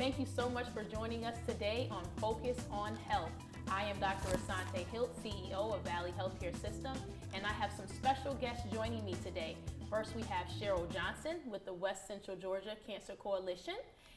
Thank you so much for joining us today on Focus on Health. I am Dr. Asante Hilt, CEO of Valley Healthcare System, and I have some special guests joining me today. First, we have Cheryl Johnson with the West Central Georgia Cancer Coalition,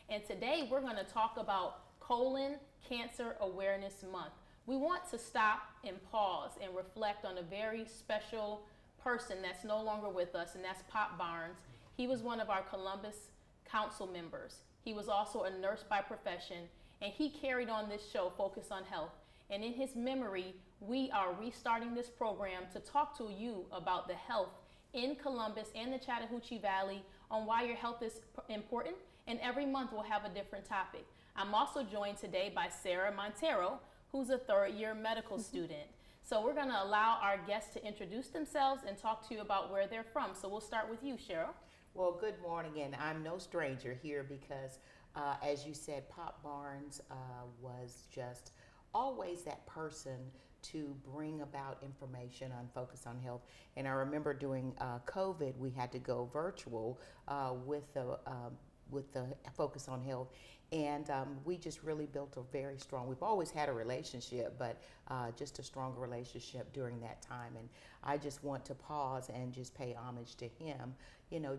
and today we're going to talk about Colon Cancer Awareness Month. We want to stop and pause and reflect on a very special person that's no longer with us, and that's Pop Barnes. He was one of our Columbus Council members. He was also a nurse by profession, and he carried on this show, Focus on Health. And in his memory, we are restarting this program to talk to you about the health in Columbus and the Chattahoochee Valley, on why your health is important, and every month we'll have a different topic. I'm also joined today by Sarah Montero, who's a third-year medical student. So we're gonna allow our guests to introduce themselves and talk to you about where they're from. So we'll start with you, Cheryl. Well, good morning, and I'm no stranger here because, as you said, Pop Barnes was just always that person to bring about information on Focus on Health. And I remember during COVID, we had to go virtual with the Focus on Health. And we just really built a very strong, we've always had a relationship, but just a stronger relationship during that time. And I just want to pause and just pay homage to him,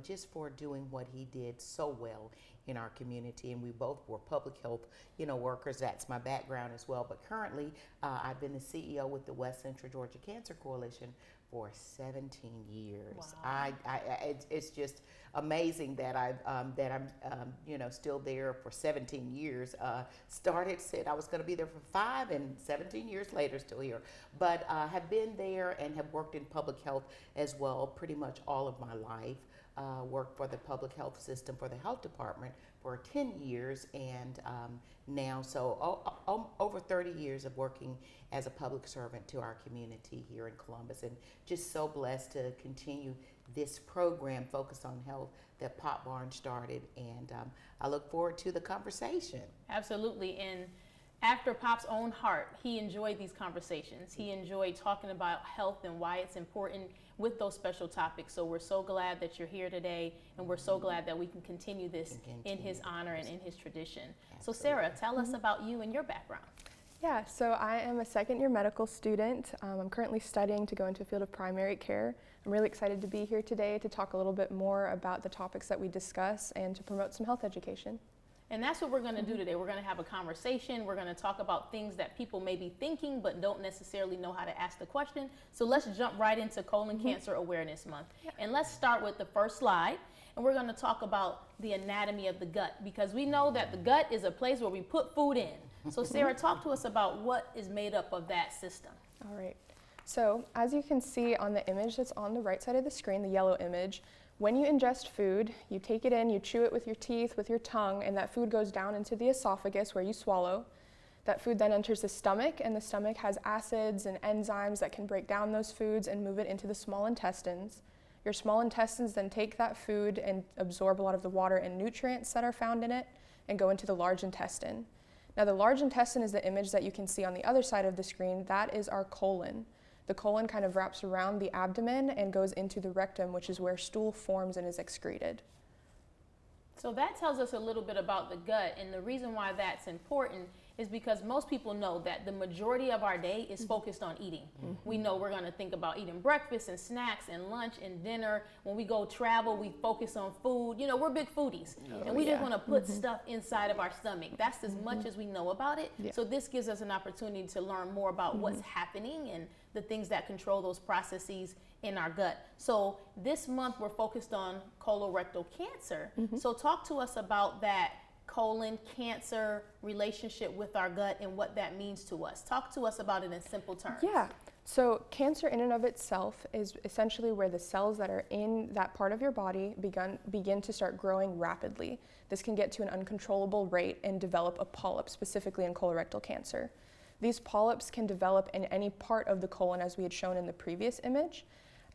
just for doing what he did so well in our community. And we both were public health, workers. That's my background as well. But currently, I've been the CEO with the West Central Georgia Cancer Coalition for 17 years. Wow. It's just amazing that I'm still there for 17 years. Said I was going to be there for 5, and 17 years later still here. But have been there and have worked in public health as well pretty much all of my life. Worked for the public health system for the health department for 10 years, and now over 30 years of working as a public servant to our community here in Columbus, and just so blessed to continue this program, Focus on Health, that Pop Barnes started, and I look forward to the conversation. Absolutely, and after Pop's own heart, he enjoyed these conversations. He enjoyed talking about health and why it's important with those special topics. So we're so glad that you're here today, and we're so glad that we can continue this in his honor and in his tradition. Absolutely. So Sarah, tell us about you and your background. Yeah, so I am a second-year medical student. I'm currently studying to go into the field of primary care. I'm really excited to be here today to talk a little bit more about the topics that we discuss and to promote some health education. And that's what we're going to do today. We're going to have a conversation. We're going to talk about things that people may be thinking but don't necessarily know how to ask the question. So let's jump right into Colon Cancer Awareness Month. Yeah. And let's start with the first slide. And we're going to talk about the anatomy of the gut, because we know that the gut is a place where we put food in. So Sarah, talk to us about what is made up of that system. All right. So as you can see on the image that's on the right side of the screen, the yellow image, when you ingest food, you take it in, you chew it with your teeth, with your tongue, and that food goes down into the esophagus where you swallow. That food then enters the stomach, and the stomach has acids and enzymes that can break down those foods and move it into the small intestines. Your small intestines then take that food and absorb a lot of the water and nutrients that are found in it and go into the large intestine. Now, the large intestine is the image that you can see on the other side of the screen. That is our colon. The colon kind of wraps around the abdomen and goes into the rectum, which is where stool forms and is excreted. So that tells us a little bit about the gut, and the reason why that's important is because most people know that the majority of our day is focused on eating. We know we're going to think about eating breakfast and snacks and lunch and dinner. When we go travel, we focus on food. We're big foodies, and we just want to put stuff inside of our stomach. That's as much as we know about it. Yeah. So this gives us an opportunity to learn more about what's happening and the things that control those processes in our gut. So this month we're focused on colorectal cancer. So talk to us about that colon cancer relationship with our gut and what that means to us. Talk to us about it in simple terms. Yeah. So cancer in and of itself is essentially where the cells that are in that part of your body begin to start growing rapidly. This can get to an uncontrollable rate and develop a polyp, specifically in colorectal cancer. These polyps can develop in any part of the colon, as we had shown in the previous image.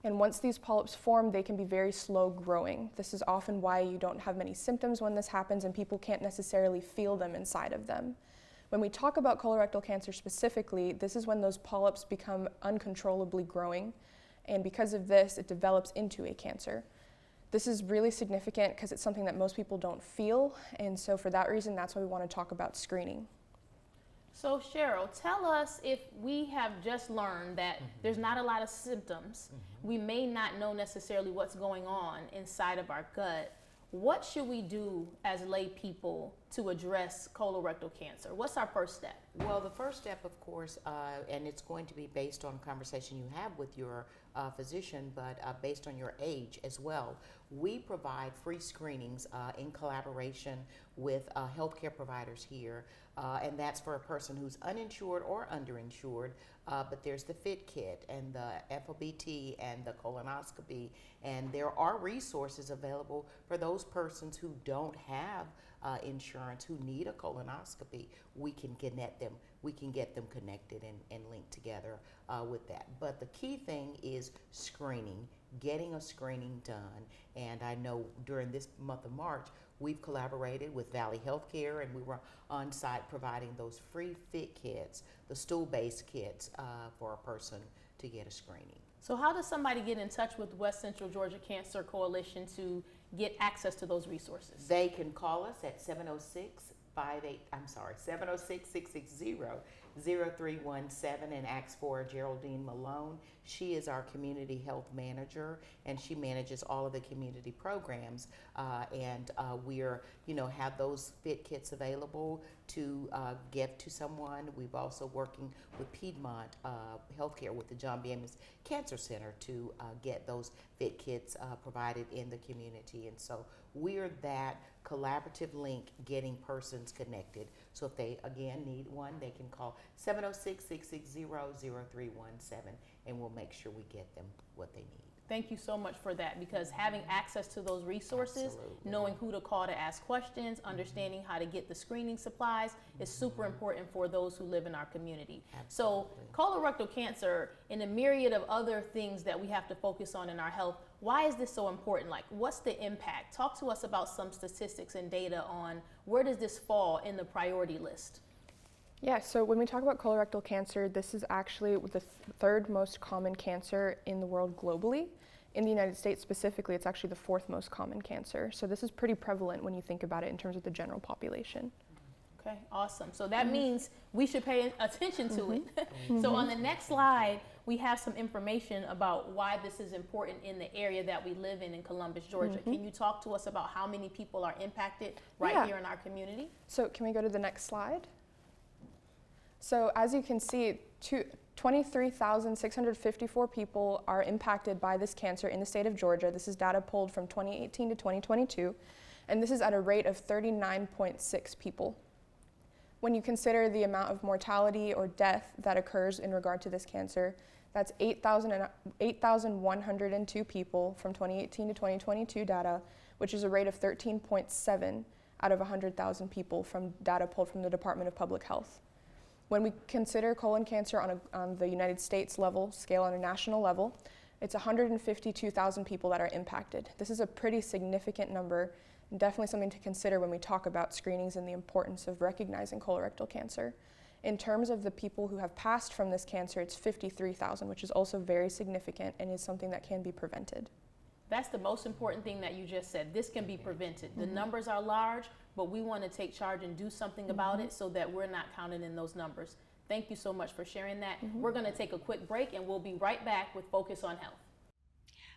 And once these polyps form, they can be very slow growing. This is often why you don't have many symptoms when this happens, and people can't necessarily feel them inside of them. When we talk about colorectal cancer specifically, this is when those polyps become uncontrollably growing, and because of this, it develops into a cancer. This is really significant because it's something that most people don't feel, and so for that reason, that's why we want to talk about screening. So Cheryl, tell us, if we have just learned that there's not a lot of symptoms, we may not know necessarily what's going on inside of our gut. What should we do as lay people to address colorectal cancer? What's our first step? Well, the first step, of course, and it's going to be based on a conversation you have with your physician, but based on your age as well. We provide free screenings in collaboration with healthcare providers here, and that's for a person who's uninsured or underinsured. But there's the FIT kit and the FOBT and the colonoscopy, and there are resources available for those persons who don't have insurance, who need a colonoscopy. We can connect them. We can get them connected and linked together with that. But the key thing is screening, getting a screening done. And I know during this month of March, we've collaborated with Valley Healthcare, and we were on site providing those free FIT kits, the stool-based kits for a person to get a screening. So how does somebody get in touch with West Central Georgia Cancer Coalition to get access to those resources? They can call us at 706-660-0317 and ask for Geraldine Malone. She is our community health manager, and she manages all of the community programs. We're, have those FIT kits available to give to someone. We've also working with Piedmont Healthcare with the John B. Ames Cancer Center to get those FIT kits provided in the community. And so we're that collaborative link getting persons connected. So if they, again, need one, they can call 706-660-0317, and we'll make sure we get them what they need. Thank you so much for that, because having access to those resources, Absolutely. knowing who to call to ask questions, understanding how to get the screening supplies is super important for those who live in our community. Absolutely. So colorectal cancer and a myriad of other things that we have to focus on in our health, why is this so important? Like, what's the impact? Talk to us about some statistics and data on where does this fall in the priority list? Yeah, so when we talk about colorectal cancer, this is actually the third most common cancer in the world globally. In the United States specifically, it's actually the fourth most common cancer. So this is pretty prevalent when you think about it in terms of the general population. Okay, awesome. So that means we should pay attention to it. So on the next slide, we have some information about why this is important in the area that we live in Columbus, Georgia. Can you talk to us about how many people are impacted here in our community? So can we go to the next slide? So as you can see, 23,654 people are impacted by this cancer in the state of Georgia. This is data pulled from 2018 to 2022, and this is at a rate of 39.6 people. When you consider the amount of mortality or death that occurs in regard to this cancer, that's 8,102 people from 2018 to 2022 data, which is a rate of 13.7 out of 100,000 people from data pulled from the Department of Public Health. When we consider colon cancer on the United States level, scale on a national level, it's 152,000 people that are impacted. This is a pretty significant number, and definitely something to consider when we talk about screenings and the importance of recognizing colorectal cancer. In terms of the people who have passed from this cancer, it's 53,000, which is also very significant and is something that can be prevented. That's the most important thing that you just said. This can be prevented. The numbers are large, but we want to take charge and do something about it so that we're not counted in those numbers. Thank you so much for sharing that. We're going to take a quick break, and we'll be right back with Focus on Health.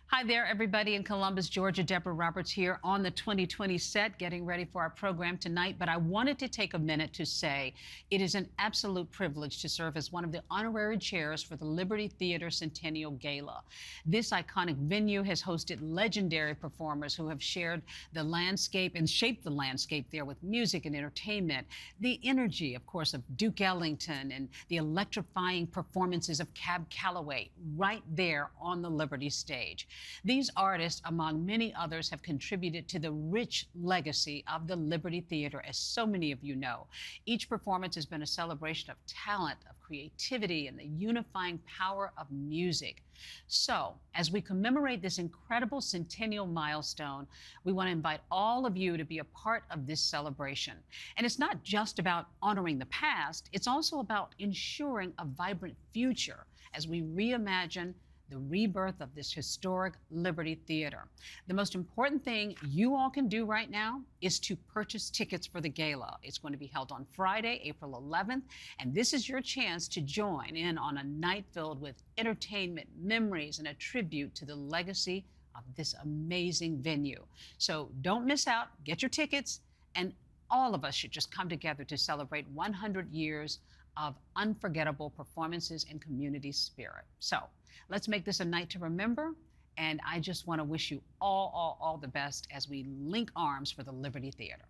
Hi there, everybody in Columbus, Georgia. Deborah Roberts here on the 2020 set, getting ready for our program tonight. But I wanted to take a minute to say it is an absolute privilege to serve as one of the honorary chairs for the Liberty Theater Centennial Gala. This iconic venue has hosted legendary performers who have shared the landscape and shaped the landscape there with music and entertainment. The energy, of course, of Duke Ellington and the electrifying performances of Cab Calloway right there on the Liberty stage. These artists, among many others, have contributed to the rich legacy of the Liberty Theater, as so many of you know. Each performance has been a celebration of talent, of creativity, and the unifying power of music. So, as we commemorate this incredible centennial milestone, we want to invite all of you to be a part of this celebration. And it's not just about honoring the past, it's also about ensuring a vibrant future as we reimagine the rebirth of this historic Liberty Theater. The most important thing you all can do right now is to purchase tickets for the gala. It's going to be held on Friday, April 11th, and this is your chance to join in on a night filled with entertainment, memories, and a tribute to the legacy of this amazing venue. So don't miss out, get your tickets, and all of us should just come together to celebrate 100 years of unforgettable performances and community spirit. So let's make this a night to remember, and I just want to wish you all the best as we link arms for the Liberty Theater.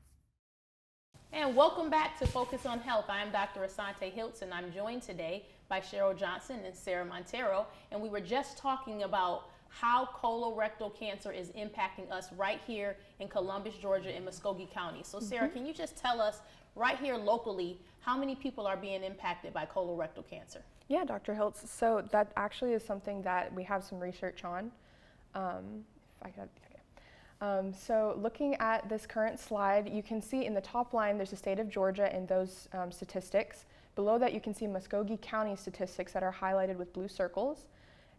And welcome back to Focus on Health. I am Dr. Asante Hiltz, and I'm joined today by Cheryl Johnson and Sarah Montero, and we were just talking about how colorectal cancer is impacting us right here in Columbus, Georgia, in Muskogee County. So Sarah, can you just tell us right here locally, how many people are being impacted by colorectal cancer? Yeah, Dr. Hiltz. So that actually is something that we have some research on. So looking at this current slide, you can see in the top line there's the state of Georgia and those statistics. Below that you can see Muskogee County statistics that are highlighted with blue circles.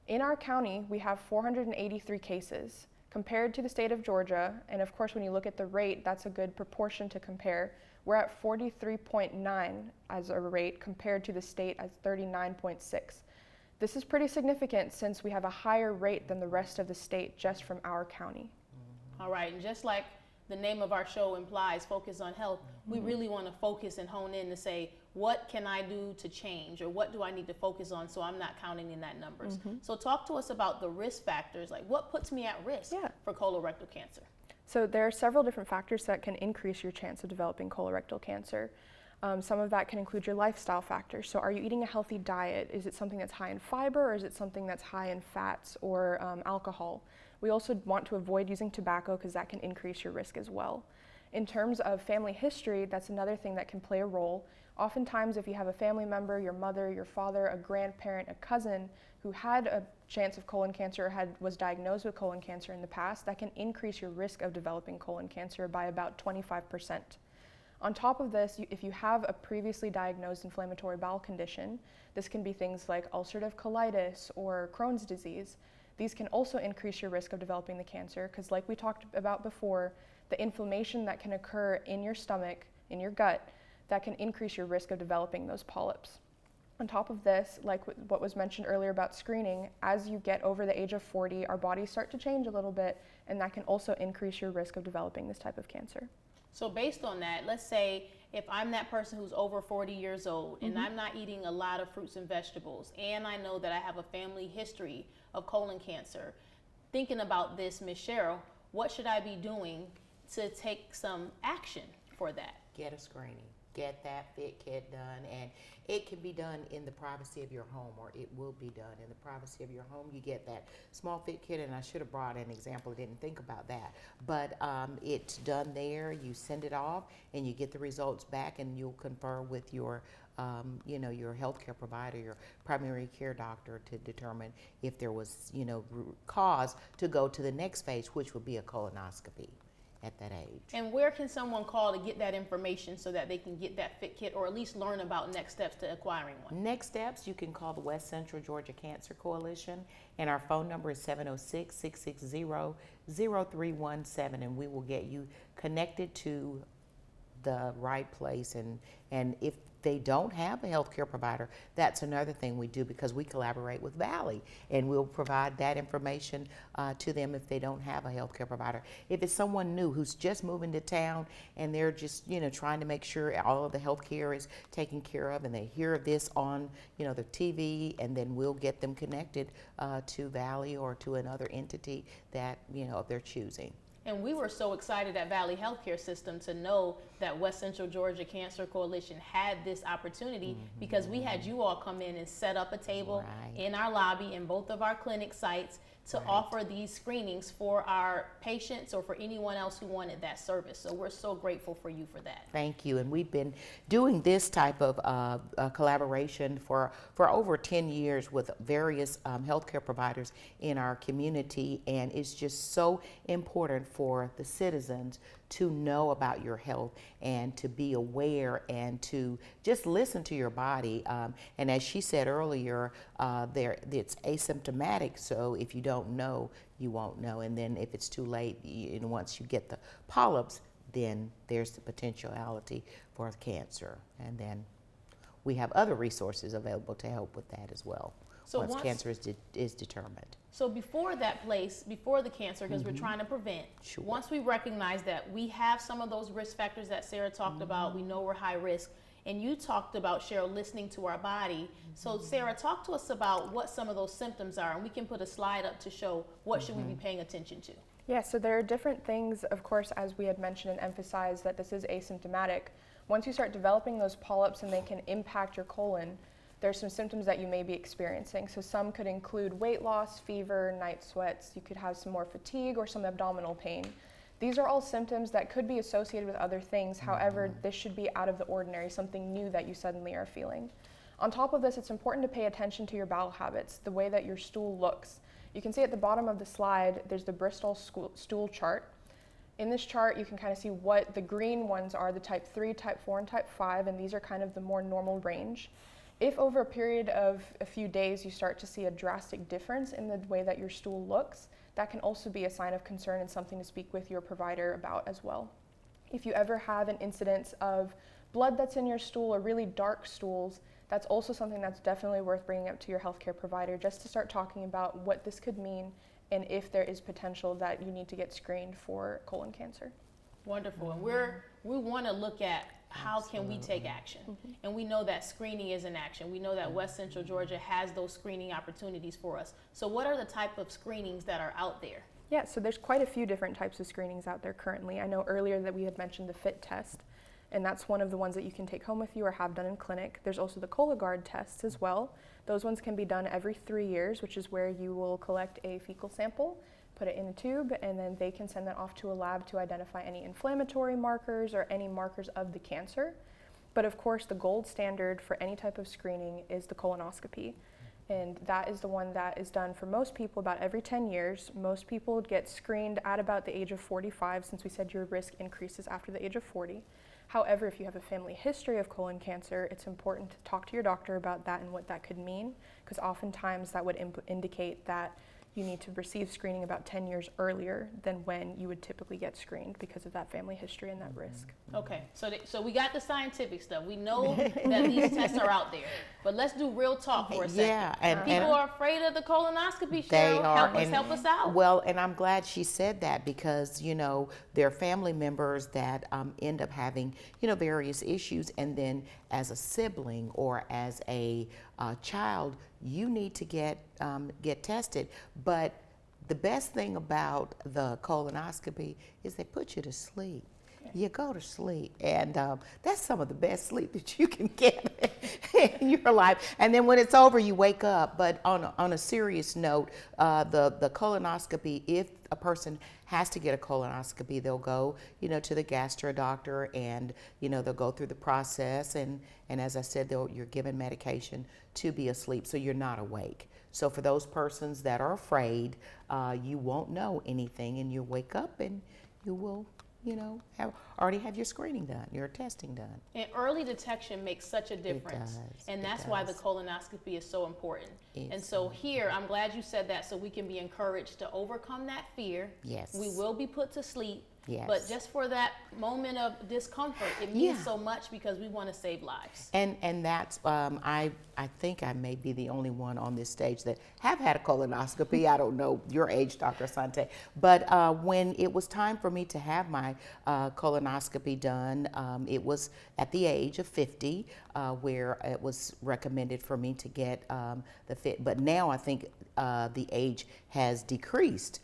In our county, we have 483 cases compared to the state of Georgia, and of course when you look at the rate, that's a good proportion to compare. We're at 43.9 as a rate compared to the state as 39.6. This is pretty significant since we have a higher rate than the rest of the state just from our county. All right, and just like the name of our show implies, Focus on Health, we really want to focus and hone in to say, what can I do to change, or what do I need to focus on so I'm not counting in that numbers? So talk to us about the risk factors, like what puts me at risk for colorectal cancer? So there are several different factors that can increase your chance of developing colorectal cancer. Some of that can include your lifestyle factors. So are you eating a healthy diet? Is it something that's high in fiber, or is it something that's high in fats or alcohol? We also want to avoid using tobacco because that can increase your risk as well. In terms of family history, that's another thing that can play a role. Oftentimes, if you have a family member, your mother, your father, a grandparent, a cousin who had a chance of colon cancer or was diagnosed with colon cancer in the past, that can increase your risk of developing colon cancer by about 25%. On top of this, if you have a previously diagnosed inflammatory bowel condition, this can be things like ulcerative colitis or Crohn's disease. These can also increase your risk of developing the cancer because, like we talked about before, the inflammation that can occur in your stomach, in your gut, that can increase your risk of developing those polyps. On top of this, like what was mentioned earlier about screening, as you get over the age of 40, our bodies start to change a little bit, and that can also increase your risk of developing this type of cancer. So based on that, let's say if I'm that person who's over 40 years old and I'm not eating a lot of fruits and vegetables, and I know that I have a family history of colon cancer, thinking about this, Ms. Cheryl, what should I be doing to take some action for that? Get a screening. Get that fit kit done, and it can be done in the privacy of your home, or it will be done in the privacy of your home. You get that small fit kit, and I should have brought an example. I didn't think about that, but it's done there. You send it off, and you get the results back, and you'll confer with your your healthcare provider, your primary care doctor, to determine if there was, cause to go to the next phase, which would be a colonoscopy at that age. And where can someone call to get that information so that they can get that fit kit, or at least learn about next steps to acquiring one? Next steps, you can call the West Central Georgia Cancer Coalition, and our phone number is 706-660-0317, and we will get you connected to the right place. And if they don't have a healthcare provider, that's another thing we do, because we collaborate with Valley, and we'll provide that information to them if they don't have a healthcare provider. If it's someone new who's just moving to town and they're just trying to make sure all of the healthcare is taken care of, and they hear this on the TV, and then we'll get them connected to Valley or to another entity that of their choosing. And we were so excited at Valley Healthcare System to know that West Central Georgia Cancer Coalition had this opportunity, because we had you all come in and set up a table in our lobby in both of our clinic sites to offer these screenings for our patients or for anyone else who wanted that service. So we're so grateful for you for that. Thank you. And we've been doing this type of collaboration for over 10 years with various healthcare providers in our community, and it's just so important for the citizens to know about your health and to be aware and to just listen to your body. And as she said earlier, it's asymptomatic, so if you don't know, you won't know. And then if it's too late, and once you get the polyps, then there's the potentiality for cancer. And then we have other resources available to help with that as well, So once once- cancer is determined. So before the cancer, because we're trying to prevent, Sure. once we recognize that we have some of those risk factors that Sarah talked about, we know we're high risk, and you talked about, Cheryl, listening to our body. So Sarah, talk to us about what some of those symptoms are, and we can put a slide up to show what should we be paying attention to. Yeah, so there are different things, of course, as we had mentioned and emphasized that this is asymptomatic. Once you start developing those polyps and they can impact your colon, there's some symptoms that you may be experiencing. So some could include weight loss, fever, night sweats. You could have some more fatigue or some abdominal pain. These are all symptoms that could be associated with other things. However, this should be out of the ordinary, something new that you suddenly are feeling. On top of this, it's important to pay attention to your bowel habits, the way that your stool looks. You can see at the bottom of the slide, there's the Bristol stool chart. In this chart, you can kind of see what the green ones are, the type 3, type 4, and type 5, and these are kind of the more normal range. If over a period of a few days you start to see a drastic difference in the way that your stool looks, that can also be a sign of concern and something to speak with your provider about as well. If you ever have an incidence of blood that's in your stool or really dark stools, that's also something that's definitely worth bringing up to your healthcare provider just to start talking about what this could mean and if there is potential that you need to get screened for colon cancer. Wonderful. And we want to look at how can we take action. And we know that screening is an action. We know that West Central Georgia has those screening opportunities for us. So what are the type of screenings that are out there? Yeah, so there's quite a few different types of screenings out there currently. I know earlier that we had mentioned the FIT test, and that's one of the ones that you can take home with you or have done in clinic. There's also the Cologuard tests as well. Those ones can be done every 3 years, which is where you will collect a fecal sample, put it in a tube, and then they can send that off to a lab to identify any inflammatory markers or any markers of the cancer. But of course, the gold standard for any type of screening is the colonoscopy. And that is the one that is done for most people about every 10 years. Most people get screened at about the age of 45, since we said your risk increases after the age of 40. However, if you have a family history of colon cancer, it's important to talk to your doctor about that and what that could mean, because oftentimes that would indicate that you need to receive screening about 10 years earlier than when you would typically get screened because of that family history and that risk. Okay, so we got the scientific stuff. We know that these tests are out there, but let's do real talk for a second. Yeah, and People are afraid of the colonoscopy, they Cheryl. are. Help us out. Well, and I'm glad she said that, because, you know, there are family members that end up having, you know, various issues, and then as a sibling or as a child, you need to get tested. But the best thing about the colonoscopy is they put you to sleep. You go to sleep, and that's some of the best sleep that you can get in your life. And then when it's over, you wake up. But on a serious note, the colonoscopy, if a person has to get a colonoscopy, they'll go, you know, to the gastro doctor, and, you know, they'll go through the process. And as I said, you're given medication to be asleep, so you're not awake. So for those persons that are afraid, you won't know anything, and you wake up and you will, you know, already have your screening done, your testing done. And early detection makes such a difference. does, And it that's why the does. colonoscopy is so important. And It's so here, I'm glad you said that, so we can be encouraged to overcome that fear. Yes. We will be put to sleep. Yes. But just for that moment of discomfort, it means Yeah. so much, because we want to save lives. And that's, I think I may be the only one on this stage that have had a colonoscopy. I don't know your age, Dr. Asante, but when it was time for me to have my colonoscopy done, it was at the age of 50, where it was recommended for me to get the FIT. But now I think the age has decreased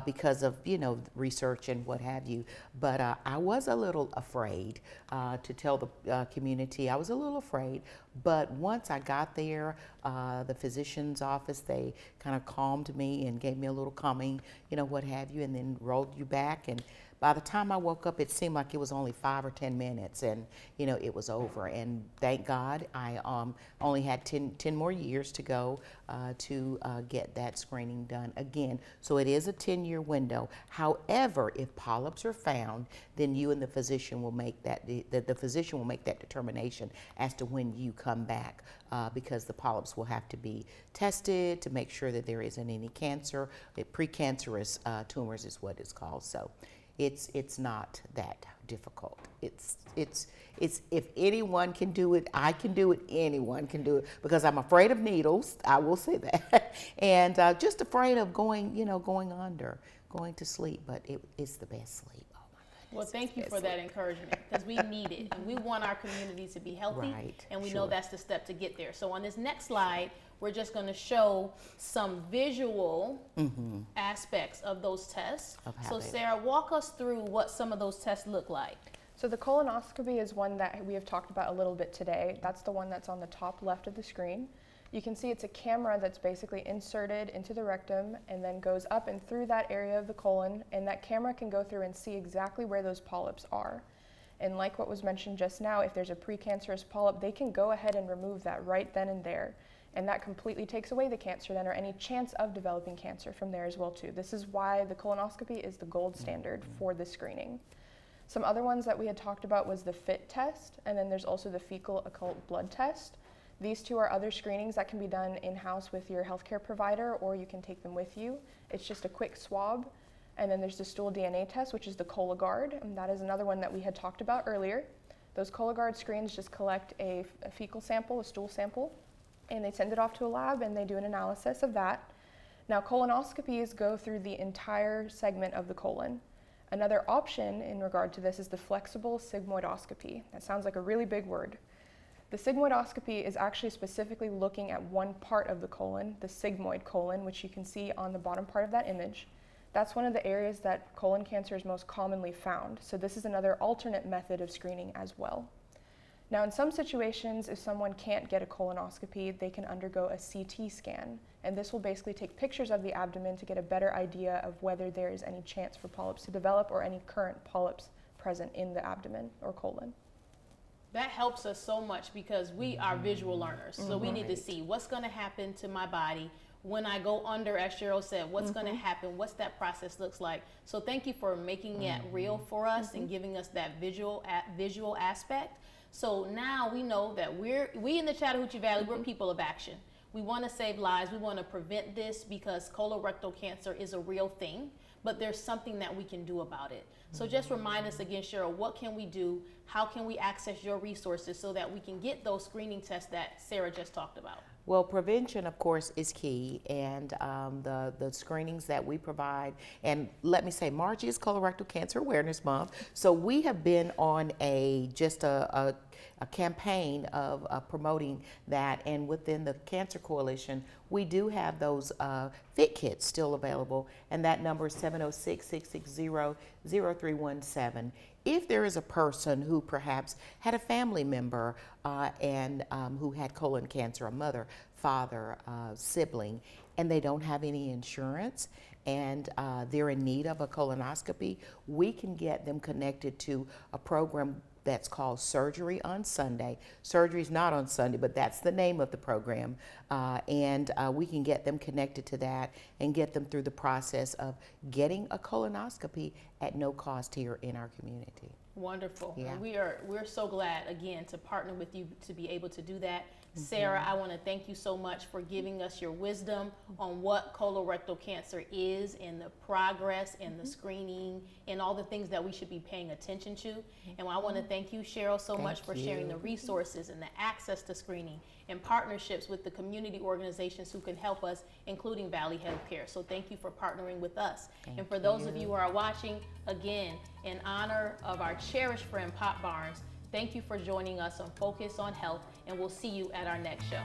because of, you know, research and what have you. But I was a little afraid to tell the community. I was a little afraid. But once I got there, the physician's office, they kind of calmed me and gave me a little calming, you know, what have you, and then rolled you back and by the time I woke up, it seemed like it was only 5 or 10 minutes, and you know, it was over. And thank God, I only had 10 more years to go to get that screening done again. So it is a 10-year window. However, if polyps are found, then you and the physician will make that the physician will make that determination as to when you come back, because the polyps will have to be tested to make sure that there isn't any cancer. Precancerous tumors is what it's called. So it's not that difficult. It's if anyone can do it, I can do it. Anyone can do it, because I'm afraid of needles. I will say that, and just afraid of going to sleep. But it's the best sleep. Oh my goodness. Well, thank you for that encouragement, because we need it, and we want our community to be healthy, Right, and we sure. know that's the step to get there. So on this next slide, we're just going to show some visual aspects of those tests. Of how So they- Sarah, walk us through what some of those tests look like. So the colonoscopy is one that we have talked about a little bit today. That's the one that's on the top left of the screen. You can see it's a camera that's basically inserted into the rectum and then goes up and through that area of the colon, and that camera can go through and see exactly where those polyps are. And like what was mentioned just now, if there's a precancerous polyp, they can go ahead and remove that right then and there. And that completely takes away the cancer then, or any chance of developing cancer from there as well too. This is why the colonoscopy is the gold standard for this screening. Some other ones that we had talked about was the FIT test, and then there's also the fecal occult blood test. These two are other screenings that can be done in-house with your healthcare provider, or you can take them with you. It's just a quick swab. And then there's the stool DNA test, which is the Cologuard, and that is another one that we had talked about earlier. Those Cologuard screens just collect a fecal sample, a stool sample, and they send it off to a lab and they do an analysis of that. Now, colonoscopies go through the entire segment of the colon. Another option in regard to this is the flexible sigmoidoscopy. That sounds like a really big word. The sigmoidoscopy is actually specifically looking at one part of the colon, the sigmoid colon, which you can see on the bottom part of that image. That's one of the areas that colon cancer is most commonly found. So this is another alternate method of screening as well. Now, in some situations, if someone can't get a colonoscopy, they can undergo a CT scan. And this will basically take pictures of the abdomen to get a better idea of whether there is any chance for polyps to develop or any current polyps present in the abdomen or colon. That helps us so much because we are visual learners. So we need to see what's going to happen to my body when I go under, as Cheryl said, what's going to happen, what's that process looks like. So thank you for making it real for us and giving us that visual aspect. So now we know that we in the Chattahoochee Valley, we're people of action. We want to save lives. We want to prevent this because colorectal cancer is a real thing, but there's something that we can do about it. So just remind us again, Cheryl, what can we do? How can we access your resources so that we can get those screening tests that Sarah just talked about? Well, prevention, of course, is key, and the screenings that we provide, and let me say, March is Colorectal Cancer Awareness Month, so we have been on a campaign of promoting that, and within the Cancer Coalition, we do have those FIT kits still available, and that number is 706-660-0317. If there is a person who perhaps had a family member and who had colon cancer, a mother, father, sibling, and they don't have any insurance and they're in need of a colonoscopy, we can get them connected to a program that's called Surgery on Sunday. Surgery's not on Sunday, but that's the name of the program. And we can get them connected to that and get them through the process of getting a colonoscopy at no cost here in our community. Wonderful. Yeah. And we're so glad again to partner with you to be able to do that. Sarah, I want to thank you so much for giving us your wisdom on what colorectal cancer is and the progress and the screening and all the things that we should be paying attention to. And I want to thank you, Cheryl, so much for sharing the resources and the access to screening and partnerships with the community organizations who can help us, including Valley Healthcare. So thank you for partnering with us. And for those of you who are watching, again, in honor of our cherished friend, Pop Barnes, thank you for joining us on Focus on Health, and we'll see you at our next show.